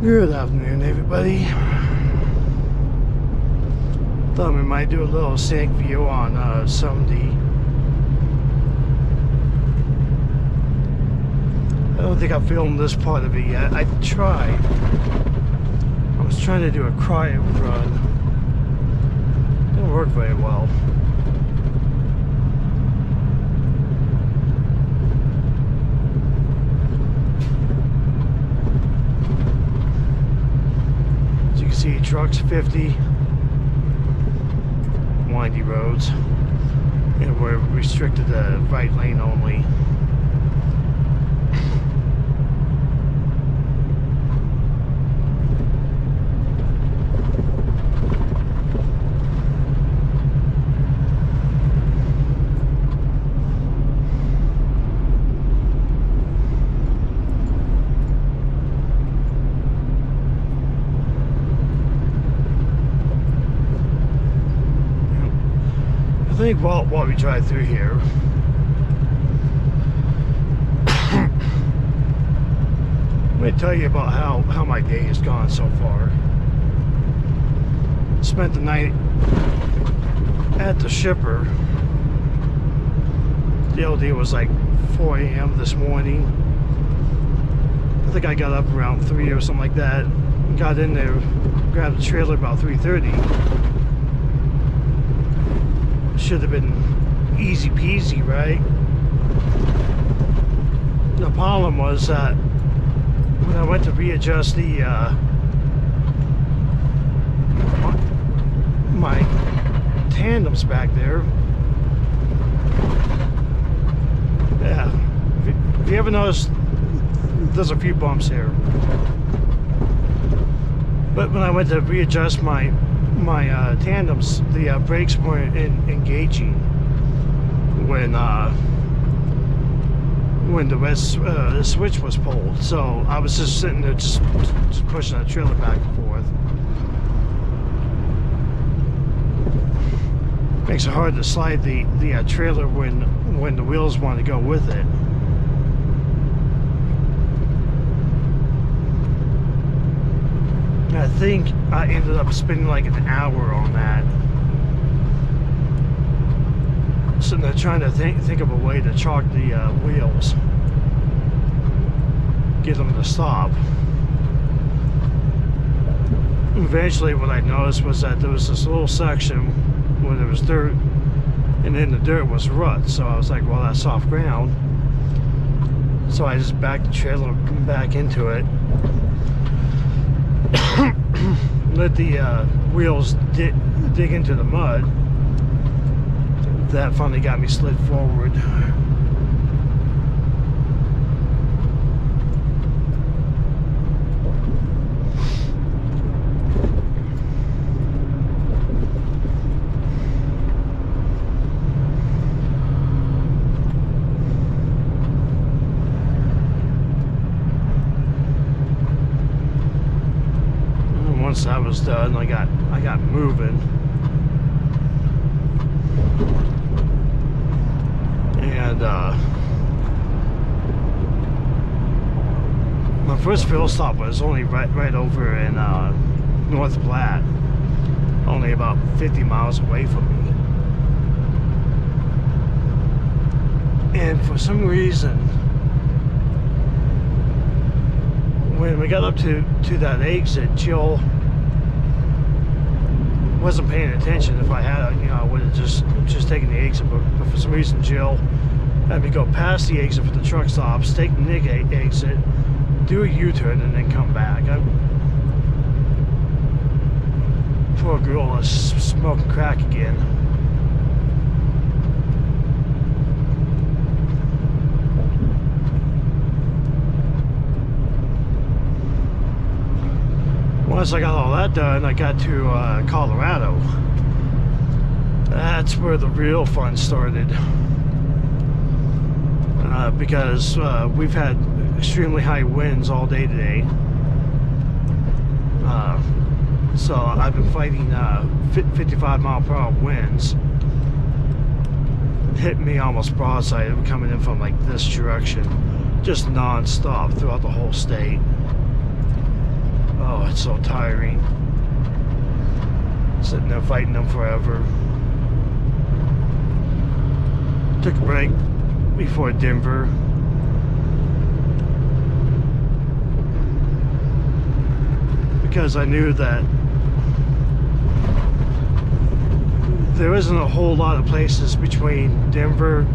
Good afternoon, everybody. Thought we might do a little Scenic view on some of the. I don't think I filmed this part of it yet. I tried. I was trying to do a cryo run. Didn't work very well. As you can see, trucks 50. Windy roads, and we're restricted to right lane only. I think while we drive through here, let me tell you about how my day has gone so far. Spent the night at the shipper. The LD was like 4 a.m. this morning. I think I got up around 3 or something like that. Got in there, grabbed the trailer about 3:30. Should have been easy peasy, right? The problem was that when I went to readjust the my tandems back there, yeah, if you ever noticed, there's a few bumps here. But when I went to readjust my tandems, the brakes weren't engaging when the red switch was pulled. So I was just sitting there, just pushing the trailer back and forth. Makes it hard to slide the trailer when the wheels want to go with it. I think I ended up spending like an hour on that. Sitting there trying to think of a way to chalk the wheels. Get them to stop. Eventually what I noticed was that there was this little section where there was dirt, and then the dirt was rut. So I was like, well, that's soft ground. So I just backed the trailer back into it. Let the wheels dig into the mud. That finally got me slid forward. Once that was done, I got moving, and my first fuel stop was only right over in North Platte, only about 50 miles away from me. And for some reason, when we got up to that exit, Jill wasn't paying attention. If I had, I would have just taken the exit. But for some reason, Jill had me go past the exit for the truck stops, take the Nick exit, do a U-turn, and then come back. Poor girl is smoking crack again. Once I got all that done, I got to Colorado. That's where the real fun started. Because we've had extremely high winds all day today. So I've been fighting 55-mile-per-hour winds. Hit me almost broadside. It was coming in from like this direction, just non-stop throughout the whole state. Oh, it's so tiring. Sitting there fighting them forever. Took a break before Denver. Because I knew that there isn't a whole lot of places between Denver,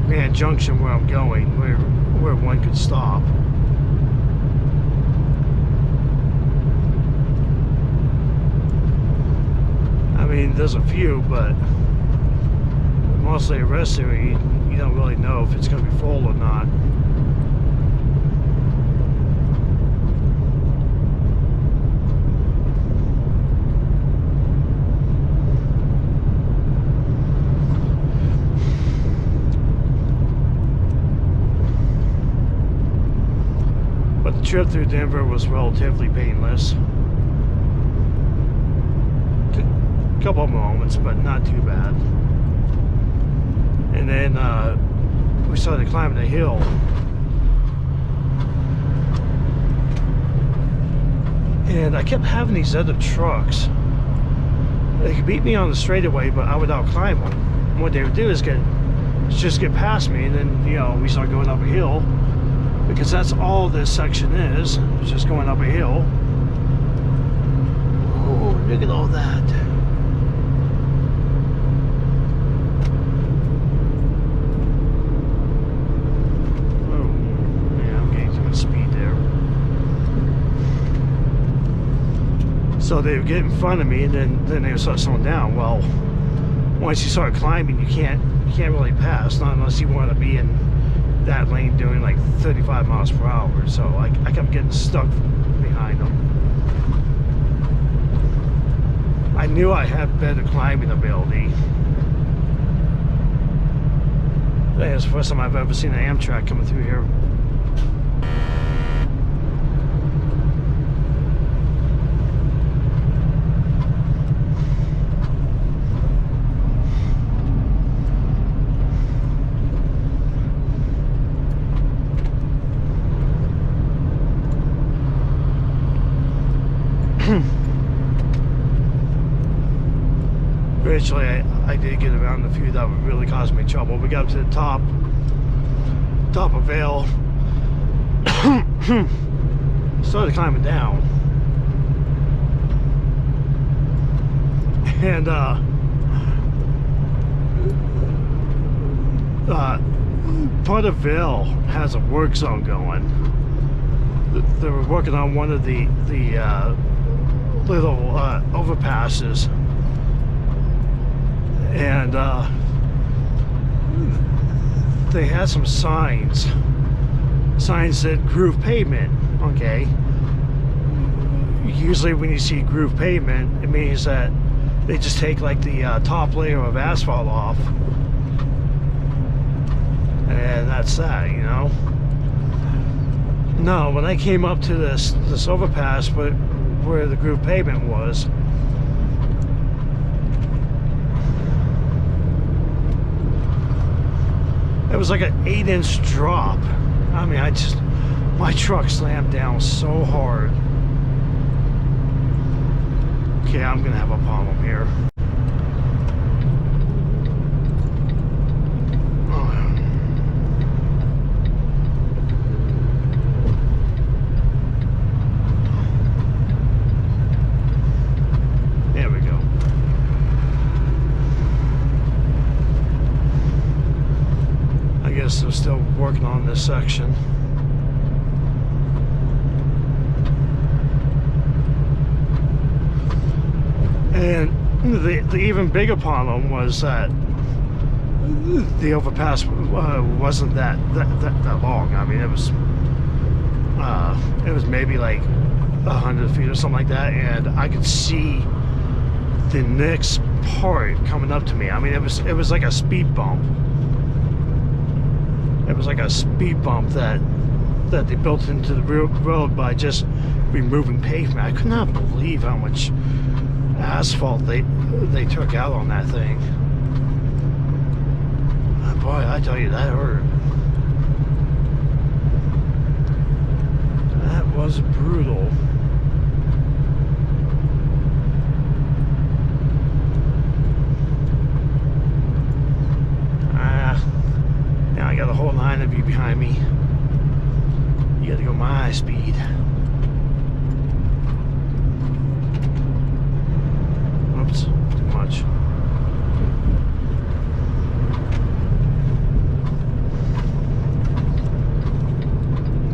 Grand Junction, where I'm going, where one could stop. I mean, there's a few, but mostly the rest of it, you don't really know if it's going to be full or not. But the trip through Denver was relatively painless. A couple of moments, but not too bad. And then we started climbing the hill. And I kept having these other trucks. They could beat me on the straightaway, but I would outclimb them. And what they would do is just get past me, and then, you know, we start going up a hill. Because that's all this section is. It's just going up a hill. Oh, look at all that. So they would get in front of me, and then they would start slowing down. Well, once you start climbing, you can't really pass, not unless you want to be in that lane doing like 35 miles per hour. So I kept getting stuck behind them. I knew I had better climbing ability. I think it's the first time I've ever seen an Amtrak coming through here. Eventually, I did get around the few that would really cause me trouble. We got up to the top of Vale, started climbing down, and part of Vale has a work zone going. They were working on one of the little overpasses. And they had some signs that groove pavement. Okay, usually when you see groove pavement, it means that they just take like the top layer of asphalt off, and that's that, you know. No, when I came up to this overpass where the groove pavement was, it was like an 8-inch drop. I mean, my truck slammed down so hard. Okay, I'm gonna have a problem here. There we go. I guess they're still working on this section. And the even bigger problem was that the overpass wasn't that long. I mean, it was maybe like 100 feet or something like that, and I could see the next part coming up to me. I mean, it was like a speed bump. It was like a speed bump that they built into the road by just removing pavement. I could not believe how much asphalt they took out on that thing. Boy, I tell you, that hurt. That was brutal. Now I got a whole line of you behind me. You gotta go my speed. Oops, too much.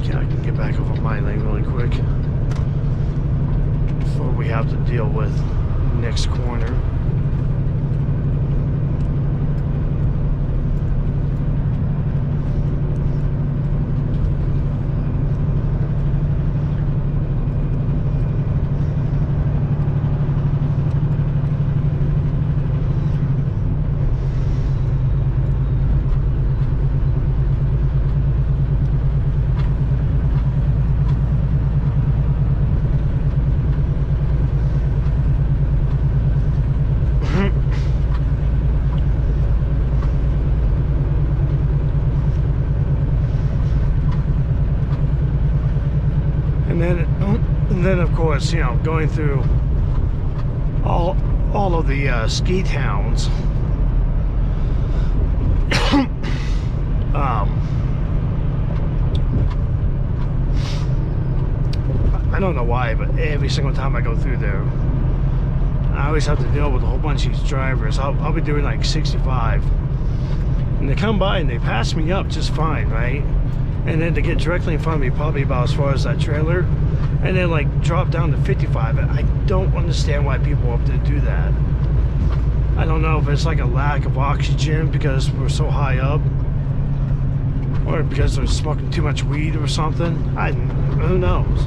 Okay, I can get back over my lane really quick before we have to deal with next corner. And then of course, you know, going through all of the ski towns. I don't know why, but every single time I go through there, I always have to deal with a whole bunch of these drivers. I'll be doing like 65, and they come by and they pass me up just fine, right? And then to get directly in front of me, probably about as far as that trailer, and then like drop down to 55. I don't understand why people have to do that. I don't know if it's like a lack of oxygen because we're so high up, or because they're smoking too much weed or something. Who knows?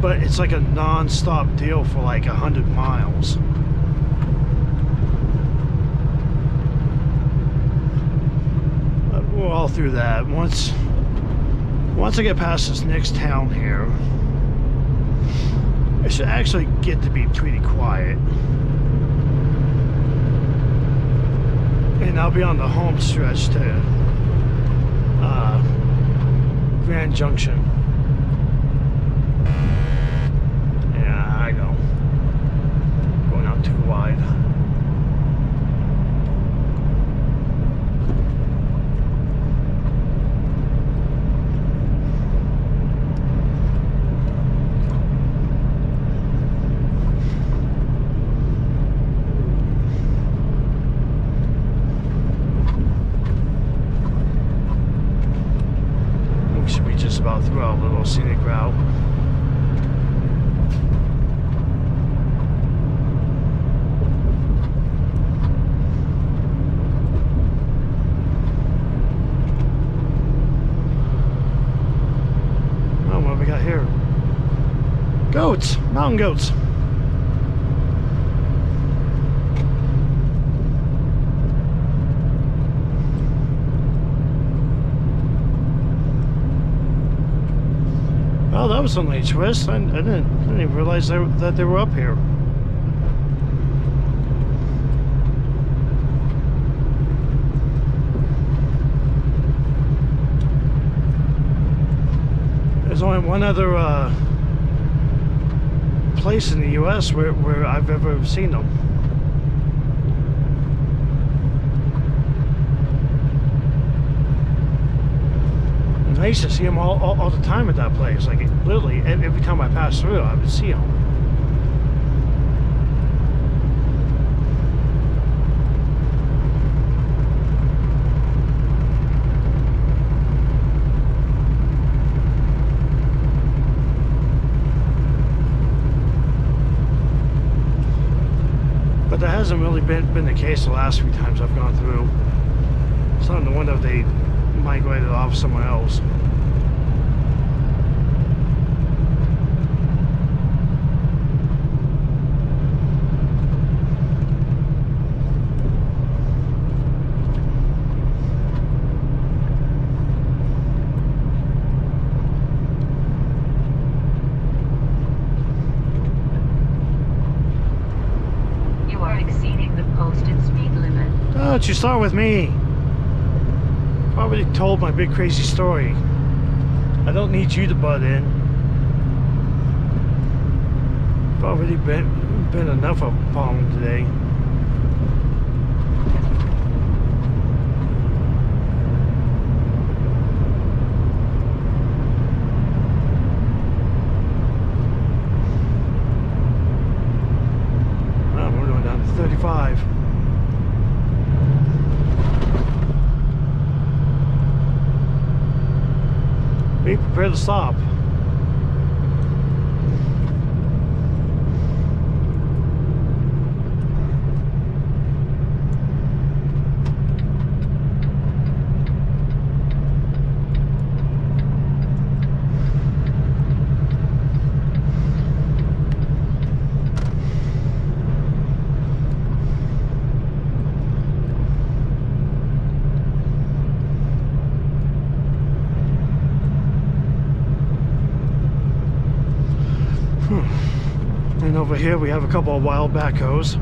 But it's like a non-stop deal for like 100 miles. We're all through that. Once I get past this next town here, it should actually get to be pretty quiet. And I'll be on the home stretch to Grand Junction. Yeah, I know. Going out too wide. About through our little scenic route. Oh, what we got here? Goats! Mountain goats! Oh, that was a nice twist. I didn't even realize that they were up here. There's only one other place in the U.S. where I've ever seen them. I used to see them all the time at that place. Like, literally, every time I passed through, I would see them. But that hasn't really been the case the last few times I've gone through. It's not the one that they migrated off somewhere else. You are exceeding the posted speed limit. Don't you start with me. Already told my big crazy story. I don't need you to butt in. I've already been enough of a problem today. Oh, we're going down to 35. Be prepared to stop. And over here we have a couple of wild backhoes.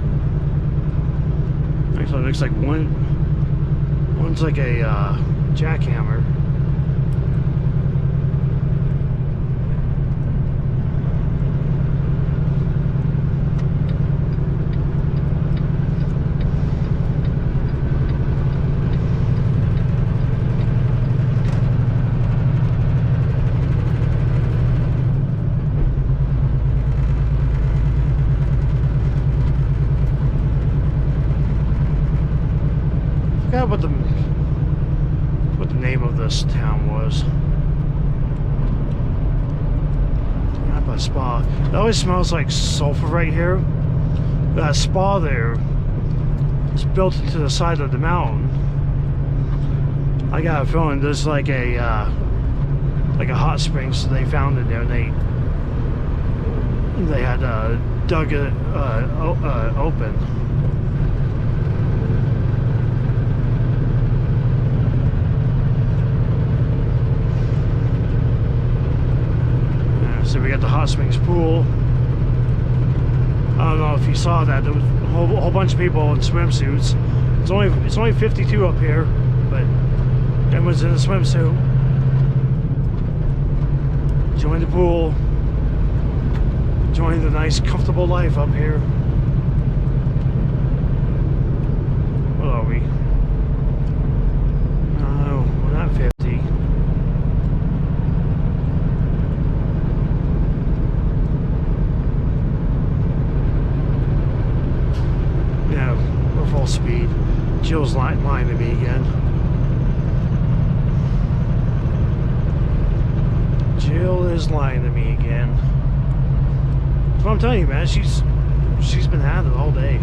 Actually, it looks like one's like a jackhammer. I forgot what the name of this town was. Not by Spa. It always smells like sulfur right here. That spa there is built into the side of the mountain. I got a feeling there's like a hot spring, so they found it there. And they had dug it open. So we got the hot springs pool. I don't know if you saw that. There was a whole bunch of people in swimsuits. It's only 52 up here, but everyone's in a swimsuit. Join the pool. Enjoying the nice, comfortable life up here. What are we? No, we're not 50. Full speed. Jill's lying to me again. Jill is lying to me again. That's what I'm telling you, man. She's been at it all day.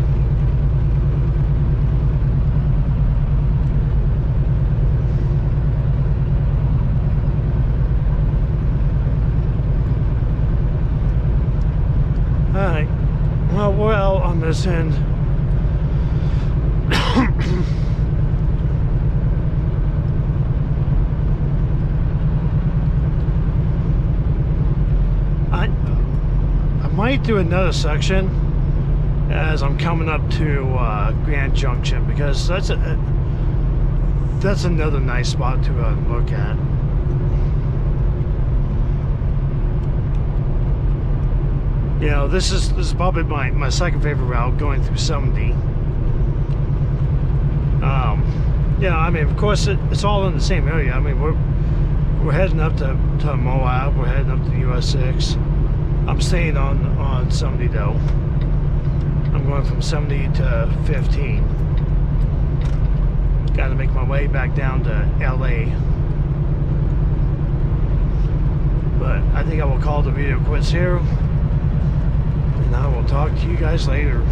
Alright. Well, we're out on this end. I might do another section as I'm coming up to Grand Junction, because that's another nice spot to look at. You know, this is probably my second favorite route, going through 70. Yeah, I mean, of course, it's all in the same area. I mean, we're heading up to Moab. We're heading up to US 6. I'm staying on 70 though. I'm going from 70 to 15. Got to make my way back down to LA. But I think I will call the video quits here, and I will talk to you guys later.